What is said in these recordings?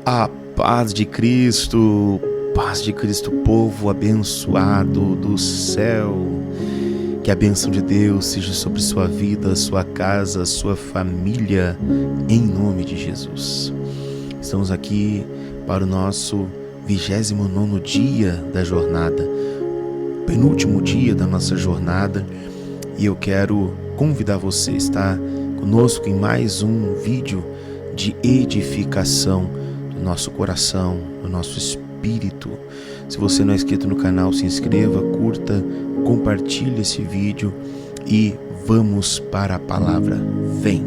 A paz de Cristo, povo abençoado do céu. Que a bênção de Deus seja sobre sua vida, sua casa, sua família, em nome de Jesus. Estamos aqui para o nosso 29º dia da jornada, penúltimo dia da nossa jornada, e eu quero convidar você a estar conosco em mais um vídeo de edificação do nosso coração, do nosso espírito. Se você não é inscrito no canal, se inscreva, curta, compartilhe esse vídeo e vamos para a palavra. Vem!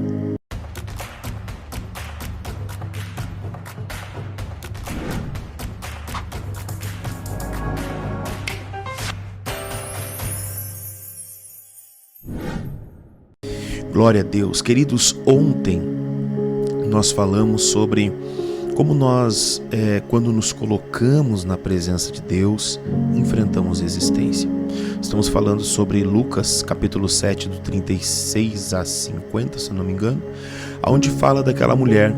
Glória a Deus. Queridos, ontem nós falamos sobre como nós, quando nos colocamos na presença de Deus, enfrentamos resistência. Estamos falando sobre Lucas, capítulo 7, do 36 a 50, se não me engano, onde fala daquela mulher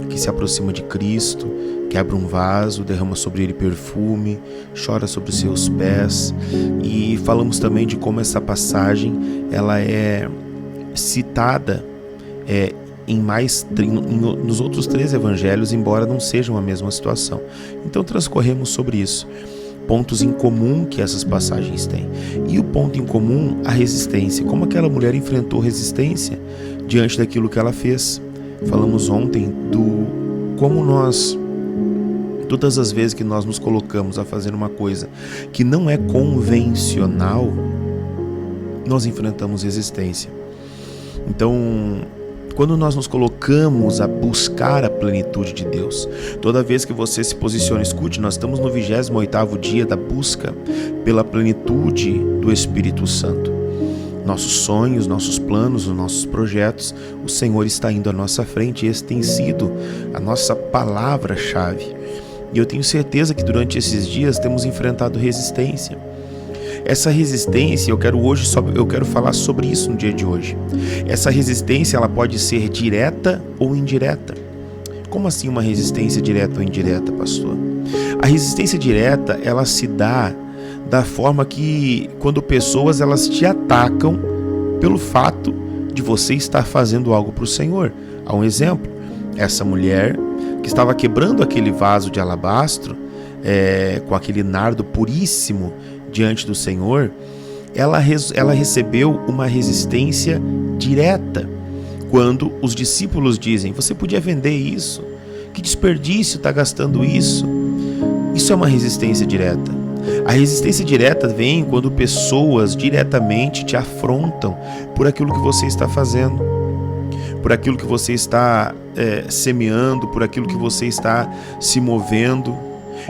que se aproxima de Cristo, quebra um vaso, derrama sobre ele perfume, chora sobre os seus pés, e falamos também de como essa passagem ela é citada nos outros 3 evangelhos, embora não sejam a mesma situação. Então transcorremos sobre isso, pontos em comum que essas passagens têm. E o ponto em comum, a resistência. Como aquela mulher enfrentou resistência diante daquilo que ela fez. Falamos ontem do como nós, todas as vezes que nós nos colocamos a fazer uma coisa que não é convencional, nós enfrentamos resistência. Então, quando nós nos colocamos a buscar a plenitude de Deus, toda vez que você se posiciona, escute, nós estamos no 28º dia da busca pela plenitude do Espírito Santo. Nossos sonhos, nossos planos, os nossos projetos, o Senhor está indo à nossa frente, e esse tem sido a nossa palavra-chave. E eu tenho certeza que durante esses dias temos enfrentado resistência. Essa resistência, eu quero falar sobre isso no dia de hoje. Essa resistência, ela pode ser direta ou indireta. Como assim uma resistência direta ou indireta, pastor? A resistência direta, ela se dá da forma que quando pessoas elas te atacam pelo fato de você estar fazendo algo para o Senhor. Há um exemplo, essa mulher que estava quebrando aquele vaso de alabastro, com aquele nardo puríssimo diante do Senhor, ela recebeu uma resistência direta. Quando os discípulos dizem: você podia vender isso, que desperdício está gastando isso. Isso é uma resistência direta. A resistência direta vem quando pessoas diretamente te afrontam por aquilo que você está fazendo, por aquilo que você está semeando, por aquilo que você está se movendo.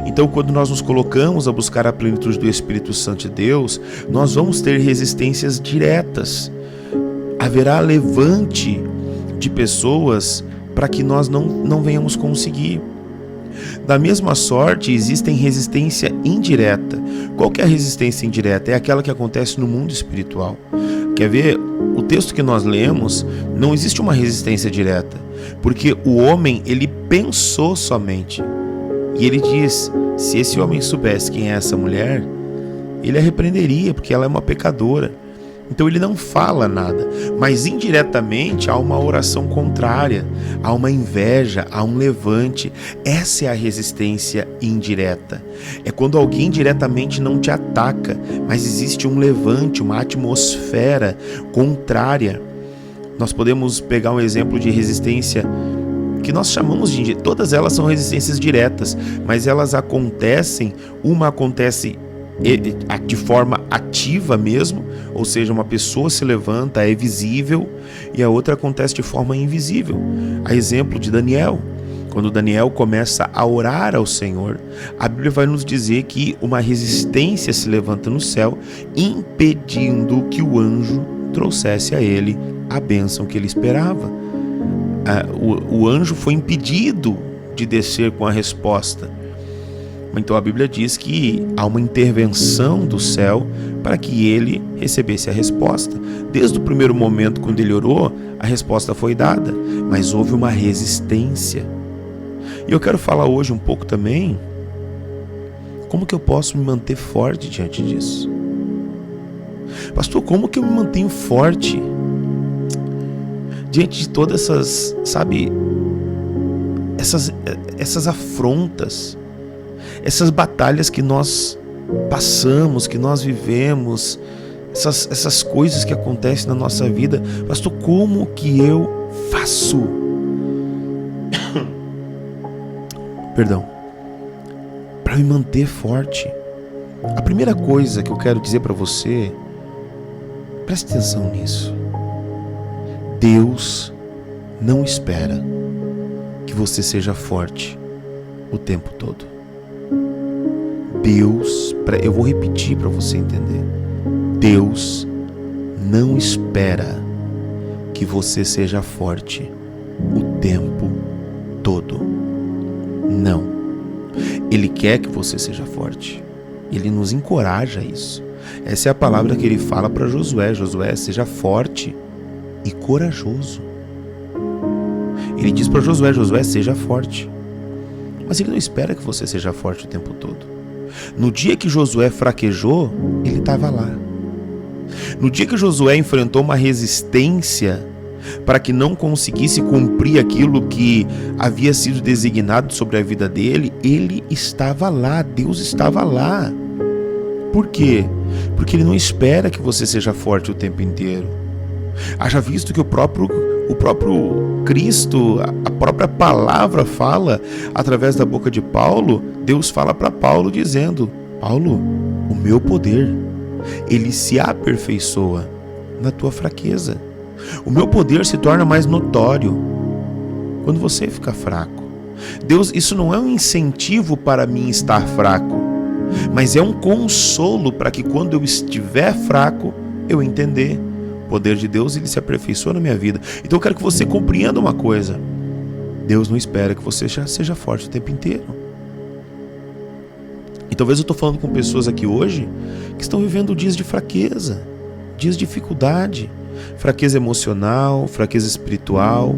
Então, quando nós nos colocamos a buscar a plenitude do Espírito Santo de Deus, nós vamos ter resistências diretas. Haverá levante de pessoas para que nós não venhamos conseguir. Da mesma sorte, existem resistência indireta. Qual que é a resistência indireta? É aquela que acontece no mundo espiritual. Quer ver? O texto que nós lemos, não existe uma resistência direta, porque o homem, ele pensou somente. E ele diz, se esse homem soubesse quem é essa mulher, ele a repreenderia, porque ela é uma pecadora. Então ele não fala nada, mas indiretamente há uma oração contrária, há uma inveja, há um levante. Essa é a resistência indireta. É quando alguém diretamente não te ataca, mas existe um levante, uma atmosfera contrária. Nós podemos pegar um exemplo de resistência que nós chamamos de... Todas elas são resistências diretas, mas elas acontecem, uma acontece de forma ativa mesmo, ou seja, uma pessoa se levanta, é visível, e a outra acontece de forma invisível. A exemplo de Daniel. Quando Daniel começa a orar ao Senhor, a Bíblia vai nos dizer que uma resistência se levanta no céu, impedindo que o anjo trouxesse a ele a bênção que ele esperava. O anjo foi impedido de descer com a resposta. Então a Bíblia diz que há uma intervenção do céu para que ele recebesse a resposta. Desde o primeiro momento, quando ele orou, a resposta foi dada, mas houve uma resistência. E eu quero falar hoje um pouco também como que eu posso me manter forte diante disso. Pastor, como que eu me mantenho forte diante de todas essas, sabe, essas afrontas, essas batalhas que nós passamos, que nós vivemos, essas coisas que acontecem na nossa vida? Pastor, como que eu faço? Perdão. Para me manter forte. A primeira coisa que eu quero dizer para você, preste atenção nisso. Deus não espera que você seja forte o tempo todo. Eu vou repetir para você entender. Deus não espera que você seja forte o tempo todo. Não. Ele quer que você seja forte. Ele nos encoraja a isso. Essa é a palavra que ele fala para Josué. Josué, seja forte e corajoso. Ele diz para Josué, Josué, seja forte. Mas ele não espera que você seja forte o tempo todo. No dia que Josué fraquejou, ele estava lá. No dia que Josué enfrentou uma resistência para que não conseguisse cumprir aquilo que havia sido designado sobre a vida dele, ele estava lá, Deus estava lá. Por quê? Porque ele não espera que você seja forte o tempo inteiro. Haja visto que o próprio Cristo, a própria palavra fala, através da boca de Paulo, Deus fala para Paulo dizendo, Paulo, o meu poder, ele se aperfeiçoa na tua fraqueza. O meu poder se torna mais notório quando você fica fraco. Deus, isso não é um incentivo para mim estar fraco, mas é um consolo para que quando eu estiver fraco, eu entender. O poder de Deus, ele se aperfeiçoa na minha vida. Então eu quero que você compreenda uma coisa. Deus não espera que você já seja forte o tempo inteiro. E talvez eu estou falando com pessoas aqui hoje que estão vivendo dias de fraqueza, dias de dificuldade, fraqueza emocional, fraqueza espiritual,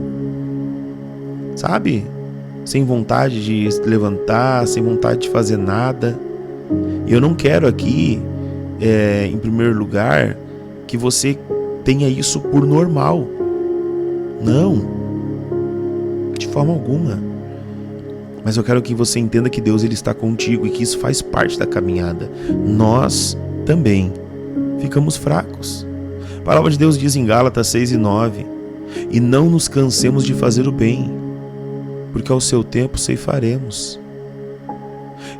sabe? Sem vontade de se levantar, sem vontade de fazer nada. E eu não quero aqui, em primeiro lugar, que você tenha isso por normal. Não, de forma alguma. Mas eu quero que você entenda que Deus, ele está contigo e que isso faz parte da caminhada. Nós também ficamos fracos. A palavra de Deus diz em Gálatas 6:9: e não nos cansemos de fazer o bem, porque ao seu tempo ceifaremos.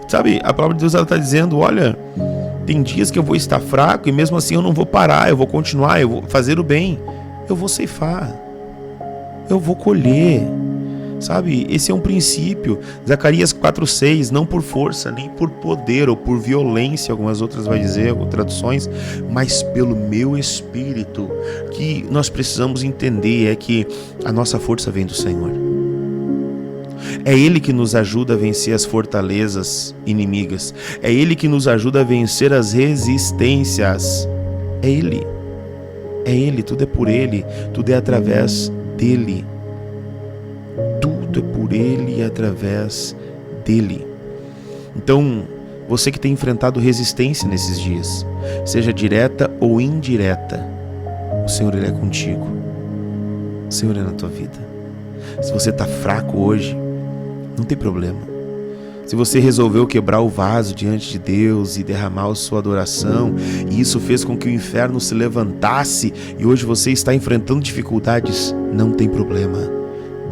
Sabe, a palavra de Deus está dizendo, olha, tem dias que eu vou estar fraco e mesmo assim eu não vou parar, eu vou continuar, eu vou fazer o bem, eu vou ceifar, eu vou colher. Sabe, esse é um princípio. Zacarias 4:6, não por força, nem por poder ou por violência, algumas outras vai dizer, ou traduções, mas pelo meu espírito. O que nós precisamos entender é que a nossa força vem do Senhor. É Ele que nos ajuda a vencer as fortalezas inimigas. É Ele que nos ajuda a vencer as resistências. É Ele, tudo é por Ele, tudo é através dEle. Tudo é por Ele e através dEle. Então, você que tem enfrentado resistência nesses dias, seja direta ou indireta, o Senhor, Ele é contigo. O Senhor é na tua vida. Se você está fraco hoje, não tem problema. Se você resolveu quebrar o vaso diante de Deus e derramar a sua adoração, e isso fez com que o inferno se levantasse, e hoje você está enfrentando dificuldades, não tem problema.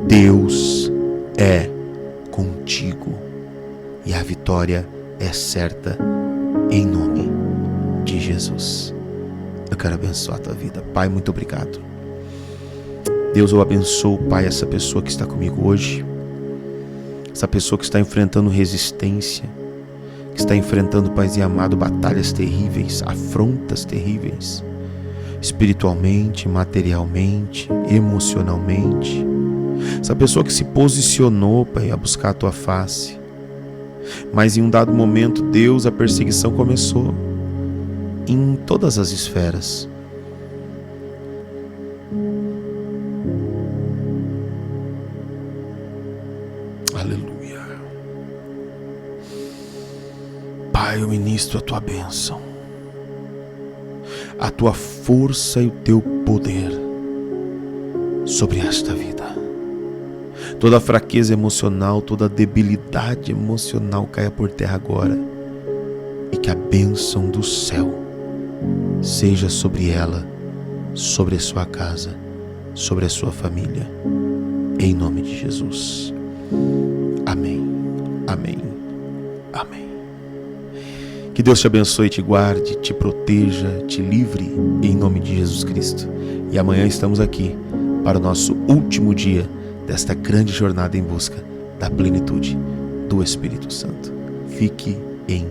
Deus é contigo e a vitória é certa em nome de Jesus. Eu quero abençoar a tua vida. Pai, muito obrigado. Deus, eu abençoo, Pai, essa pessoa que está comigo hoje, essa pessoa que está enfrentando resistência, que está enfrentando, Pai e amado, batalhas terríveis, afrontas terríveis, espiritualmente, materialmente, emocionalmente. Essa pessoa que se posicionou, Pai, a buscar a tua face, mas em um dado momento, Deus, a perseguição começou em todas as esferas. Aleluia. Pai, eu ministro a tua bênção, a tua força e o teu poder sobre esta vida. Toda fraqueza emocional, toda debilidade emocional caia por terra agora, e que a bênção do céu seja sobre ela, sobre a sua casa, sobre a sua família, em nome de Jesus. Amém, amém, amém. Que Deus te abençoe, te guarde, te proteja, te livre, em nome de Jesus Cristo. E amanhã estamos aqui para o nosso último dia desta grande jornada em busca da plenitude do Espírito Santo. Fique em